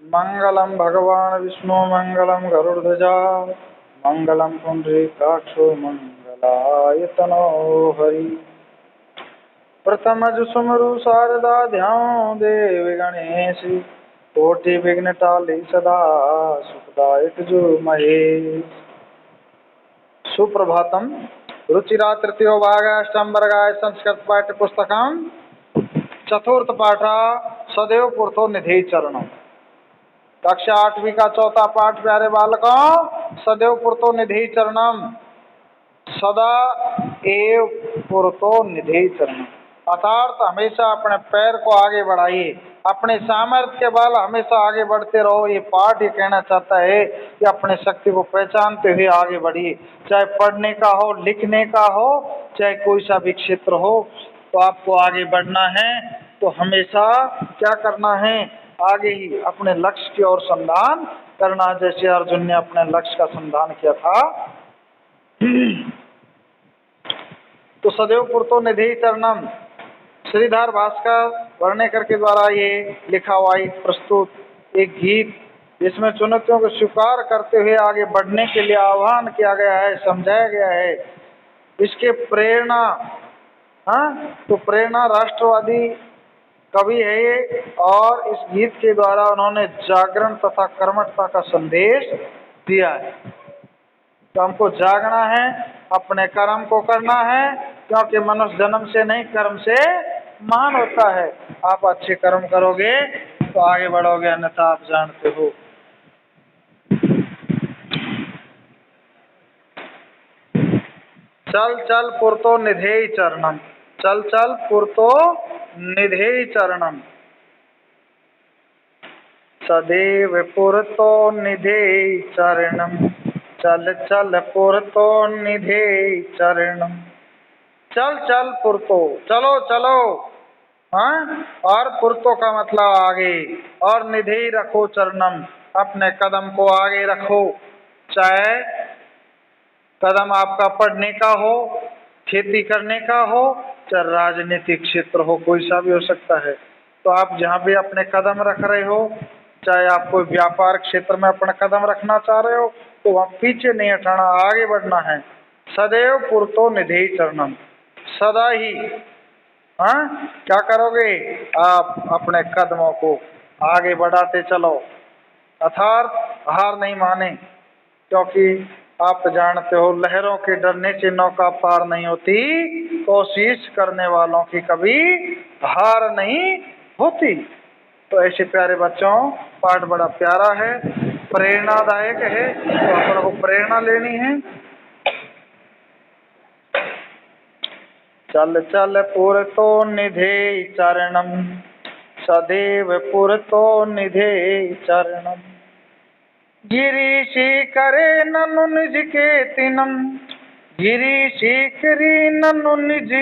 मंगलम भगवान विष्णु मंगलम गरुड़ध्वजा मंगलम पुंडरीकाक्षो मंगलायतनो हरि। प्रथमज सुमरु शारदा ध्यान देव गणेश कोटि विघ्न टाली सदा सुखदायक जो महेश। सुप्रभातम। रुचिरा तृतीयो भाग अष्टम वर्गाय संस्कृत पाठ्य पुस्तकम चतुर्थ पाठ सदैव पुरतो निधि चरणम। कक्षा 8वीं का चौथा पाठ प्यारे बालकों, सदैव पुरतो निधि चरणम। सदा एव पुरतो निधि चरणम अर्थात हमेशा अपने पैर को आगे बढ़ाइए, अपने सामर्थ्य के बल हमेशा आगे बढ़ते रहो। ये पाठ ये कहना चाहता है कि अपने शक्ति को पहचानते हुए आगे बढ़िए, चाहे पढ़ने का हो, लिखने का हो, चाहे कोई सा भी क्षेत्र हो, तो आपको आगे बढ़ना है। तो हमेशा क्या करना है, आगे ही अपने लक्ष्य की ओर संधान करना, जैसे अर्जुन ने अपने लक्ष्य का संधान किया था। तो सदैव पुरतो निधि चरणम श्रीधर भास्कर वर्णेकर के द्वारा ये लिखा हुआ एक प्रस्तुत एक गीत, जिसमें चुनौतियों को स्वीकार करते हुए आगे बढ़ने के लिए आह्वान किया गया है, समझाया गया है। इसके प्रेरणा तो प्रेरणा राष्ट्रवादी कवि है ये, और इस गीत के द्वारा उन्होंने जागरण तथा कर्मठता का संदेश दिया है। तो हमको जागना है, अपने कर्म को करना है, क्योंकि मनुष्य जन्म से नहीं कर्म से महान होता है। आप अच्छे कर्म करोगे तो आगे बढ़ोगे, अन्यथा आप जानते हो। चल चल पुरतो निधेय चरणम, चल चल पुरतो निधेय चरणम, सदैव पुरतो निधेय चरणम, चल चल पुरतो निधेय चरणम। चल चल पुरतो, चलो चलो, और पुरतो का मतलब आगे, और निधि रखो चरणम, अपने कदम को आगे रखो। चाहे कदम आपका पढ़ने का हो, खेती करने का हो, चाहे राजनीतिक क्षेत्र हो, कोई सा भी हो सकता है। तो आप जहाँ भी अपने कदम रख रहे हो, चाहे आप कोई व्यापार क्षेत्र में अपना कदम रखना चाह रहे हो, तो वहाँ पीछे नहीं हटाना, आगे बढ़ना है। सदैव पुरतो निधि चरणम, सदा ही क्या करोगे, आप अपने कदमों को आगे बढ़ाते चलो, अर्थात हार नहीं माने, क्योंकि आप जानते हो लहरों के डरने से नौका पार नहीं होती, कोशिश करने वालों की कभी हार नहीं होती। तो ऐसे प्यारे बच्चों, पाठ बड़ा प्यारा है, प्रेरणादायक है, तो अपन को प्रेरणा लेनी है। चल चल पुरतो निधेय चरणम, सदैव पुरतो निधेय चरणम, गिरीशी करे ननु निज के तिनम, गिरीशी करी ननु निज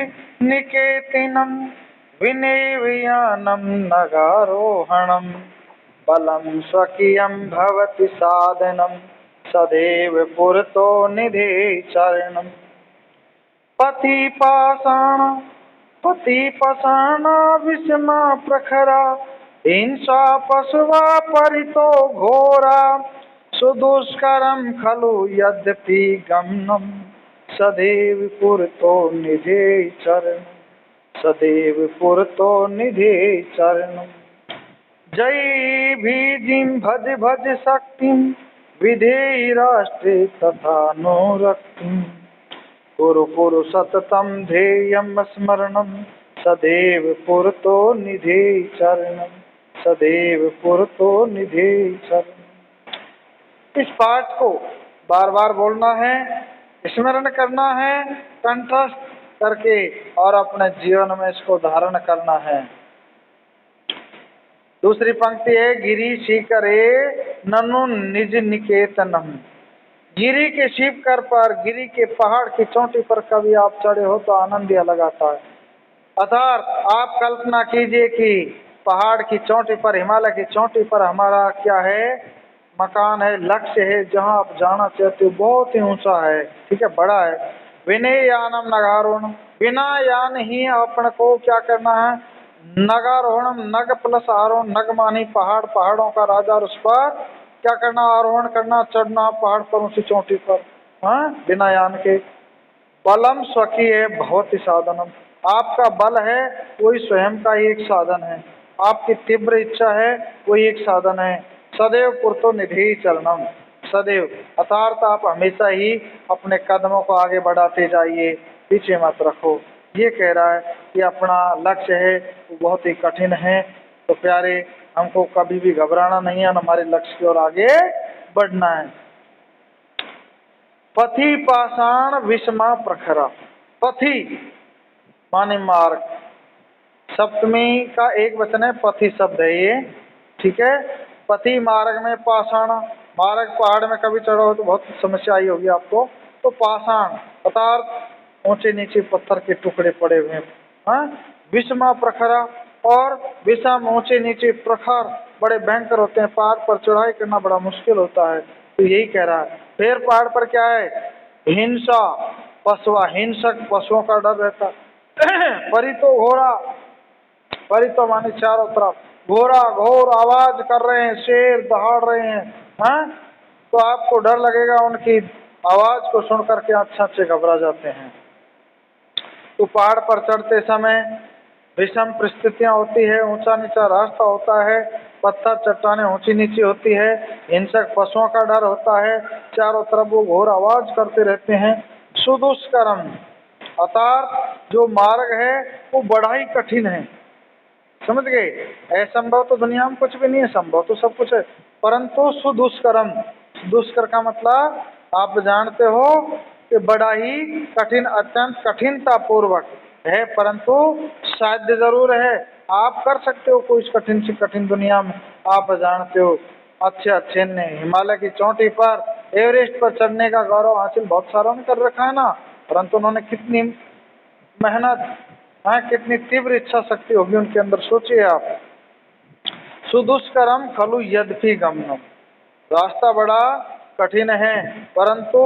निकेतिनम, विनय वियानम नगारोहणम, बलम स्वकीयम भवति साधनम, सदैव पुरतो निधेय चरणम। पति पाषाण विषमा प्रखरा, हिंसा पशुवा परितो घोरा, सुदुष्करम खलु यद्यपि गमनम, सदैव पुरतो निधेय चरणम, सदैव पुरतो निधेय चरणम। जय भीजिम भज भज शक्तिम, विधेय राष्ट्रे तथा अनुरक्तिम, कुरु कुरु सततम ध्येयम स्मरणम, सदैव पुरतो निधेय चरणम, सदैव पुरतो निधेय चरणम। इस पाठ को बार बार बोलना है, स्मरण करना है, कंठस्थ करके, और अपने जीवन में इसको धारण करना है। दूसरी पंक्ति है, गिरी शिखरे ननु निज निकेतनम, गिरी के शिखर पर, गिरी के पहाड़ की चोटी पर कभी आप चढ़े हो तो आनंद ही अलग आता है। अर्थात आप कल्पना कीजिए कि पहाड़ की चोटी पर, हिमालय की चोटी पर हमारा क्या है, मकान है, लक्ष्य है, जहां आप जाना चाहते हो, बहुत ही ऊंचा है, ठीक है, बड़ा है। विनय यानम नगारोहणम, बिना यान ही अपन को क्या करना है, नगारोहणम, नग प्लस आरोहण, नग मानी पहाड़, पहाड़ों का राजा, और उस पर क्या करना, आरोहण करना, चढ़ना पहाड़ पर, ऊंची चोटी पर, हाँ, बिना यान के। बलम स्वकीय भवति साधनम, आपका बल है वही स्वयं का ही एक साधन है, आपकी तीव्र इच्छा है वही एक साधन है। सदैव पुरतो निधि चरणम, सदैव अर्थात आप हमेशा ही अपने कदमों को आगे बढ़ाते जाइए, पीछे मत रखो। ये कह रहा है कि अपना लक्ष्य है वो बहुत ही कठिन है, तो प्यारे हमको कभी भी घबराना नहीं है, हमारे लक्ष्य की ओर आगे बढ़ना है। पथि पाषाण विषमा प्रखरा, पथि माने मार्ग, सप्तमी का एक वचन है, पथि शब्द है ये, ठीक है। पथि मार्ग में पाषाण, मार्ग पहाड़ में कभी चढ़ो हो तो बहुत समस्या आई होगी आपको, तो पाषाण अर्थात ऊंचे नीचे पत्थर के टुकड़े पड़े हुए हैं, हाँ? विषमा प्रखरा, और विषम ऊंचे नीचे, प्रखर बड़े भयंकर होते हैं, पहाड़ पर चढ़ाई करना बड़ा मुश्किल होता है, तो यही कह रहा है। फिर पहाड़ पर क्या है, हिंसा, पशुआ, हिंसक पशुओं का डर रहता, परितो घोड़ा, परितो माने चारों तरफ घोड़ा घोर आवाज कर रहे हैं, शेर दहाड़ रहे हैं, हाँ? तो आपको डर लगेगा, उनकी आवाज को सुन करके अच्छा अच्छे घबरा जाते हैं। तो पहाड़ पर चढ़ते समय विषम परिस्थितियां होती है, ऊंचा नीचा रास्ता होता है, पत्थर चट्टानें ऊंची नीची होती है, हिंसक पशुओं का डर होता है, चारों तरफ वो घोर आवाज करते रहते हैं। सुदुष्करम अर्थात जो मार्ग है वो बड़ा ही कठिन है, समझ गए। असंभव तो दुनिया में कुछ भी नहीं है, संभव तो सब कुछ है, परंतु सुदुष्करम, दुष्कर का मतलब आप जानते हो कि बड़ा ही कठिन, अत्यंत कठिनता पूर्वक है, परंतु साध्य जरूर है, आप कर सकते हो कोई इस कठिन से कठिन दुनिया में, आप जानते हो। अच्छे अच्छे ने हिमालय की चोटी पर, एवरेस्ट पर चढ़ने का गौरव हासिल बहुत सारों ने कर रखा है ना, परंतु उन्होंने कितनी मेहनत, हाँ, कितनी तीव्र इच्छा शक्ति होगी उनके अंदर, सोचिए आप। सुदुष्करम खलु यद्यपि गमनम, रास्ता बड़ा कठिन है, परंतु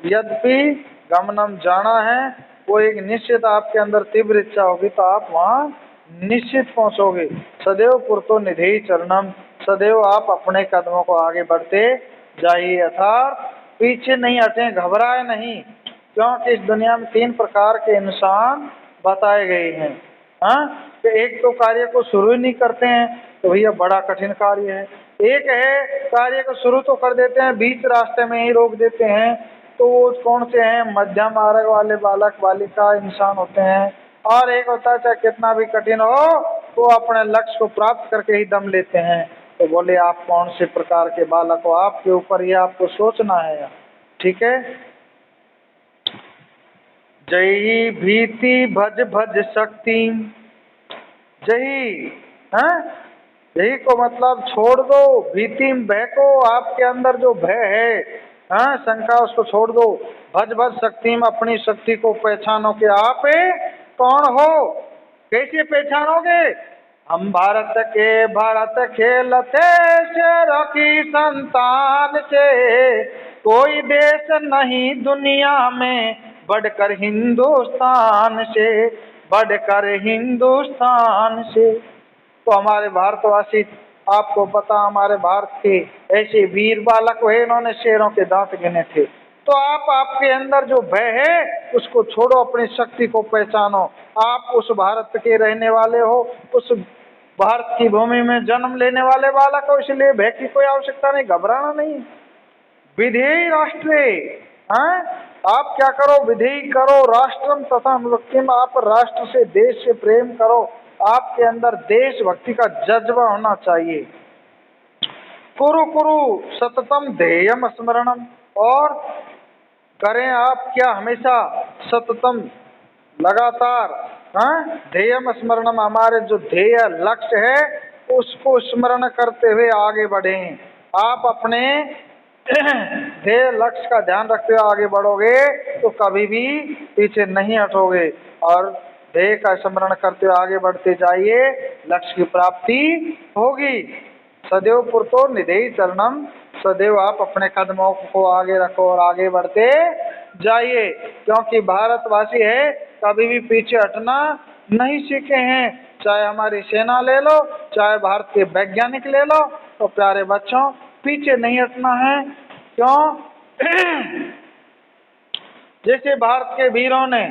यद्यपि गमनम जाना है, वो एक निश्चित आपके अंदर तीव्र इच्छा होगी तो आप वहाँ निश्चित पहुँचोगे। सदैव पुरतो निधि चरणम, सदैव आप अपने कदमों को आगे बढ़ते जाइए, अर्थात पीछे नहीं हटें, घबराए नहीं, क्योंकि इस दुनिया में तीन प्रकार के इंसान बताए गए हैं, हाँ? तो एक तो कार्य को शुरू ही नहीं करते हैं, तो भैया बड़ा कठिन कार्य है। एक है कार्य को शुरू तो कर देते हैं, बीच रास्ते में ही रोक देते हैं, तो वो कौन से हैं, मध्यम मार्ग वाले बालक बालिका इंसान होते हैं। और एक होता है चाहे कितना भी कठिन हो वो अपने लक्ष्य को प्राप्त करके ही दम लेते हैं। तो बोले आप कौन से प्रकार के बालक हो, आपके ऊपर ये आपको सोचना है, ठीक है। जय भीति भज भज शक्ति, जही, हाँ, यही को मतलब छोड़ दो, भीति में भय को, आपके अंदर जो भय है, हाँ, शंका, उसको छोड़ दो। भज भज शक्ति में, अपनी शक्ति को पहचानो कि आप कौन हो। कैसे पहचानोगे, हम भारत खेलते शेरों की संतान से, कोई देश नहीं दुनिया में बढ़कर हिंदुस्तान से, बढ़कर हिंदुस्तान से। तो हमारे भारतवासी, आपको पता हमारे भारत के ऐसे वीर बालक हुए, इन्होंने शेरों के दांत गिने थे। तो आप, आपके अंदर जो भय है उसको छोड़ो, अपनी शक्ति को पहचानो। आप उस भारत के रहने वाले हो, उस भारत की भूमि में जन्म लेने वाले बालक हो, इसलिए भय की कोई आवश्यकता नहीं, घबराना नहीं। विधेयी राष्ट्रे, हाँ, आप क्या करो, विधेयी करो राष्ट्रम तथा मुक्तिम, आप राष्ट्र से, देश से प्रेम करो, आपके अंदर देशभक्ति का जज्बा होना चाहिए। कुरु कुरु सततम ध्येयम स्मरणम, और करें आप क्या, हमेशा सततम, लगातार, हाँ, ध्येयम स्मरणम, हमारे जो ध्येय लक्ष्य है उसको स्मरण करते हुए आगे बढ़ें। आप अपने ध्येय लक्ष्य का ध्यान रखते हुए आगे बढ़ोगे तो कभी भी पीछे नहीं हटोगे, और ध्येय का स्मरण करते हुए आगे बढ़ते जाइए, लक्ष्य की प्राप्ति होगी। सदैव पुरतो निधि चरणम, सदैव आप अपने कदमों को आगे रखो और आगे बढ़ते जाइए, क्योंकि भारतवासी है कभी भी पीछे हटना नहीं सीखे हैं। चाहे हमारी सेना ले लो, चाहे भारत के वैज्ञानिक ले लो, तो प्यारे बच्चों पीछे नहीं हटना है। क्यों? जैसे भारत के वीरों ने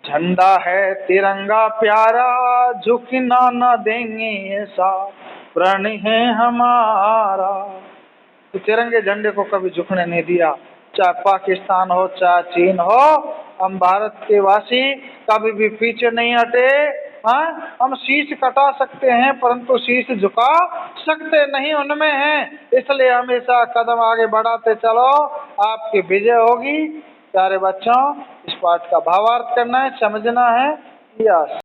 झंडा है तिरंगा प्यारा, झुकना न देंगे ऐसा प्रण है हमारा। तो तिरंगे झंडे को कभी झुकने नहीं दिया, चाहे पाकिस्तान हो चाहे चीन हो। हम भारत के वासी कभी भी पीछे नहीं हटे। हाँ, हम शीश कटा सकते हैं परंतु शीश झुका सकते नहीं, उनमें है। इसलिए हमेशा कदम आगे बढ़ाते चलो, आपकी विजय होगी। प्यारे बच्चों, इस पाठ का भावार्थ करना है, समझना है। यस।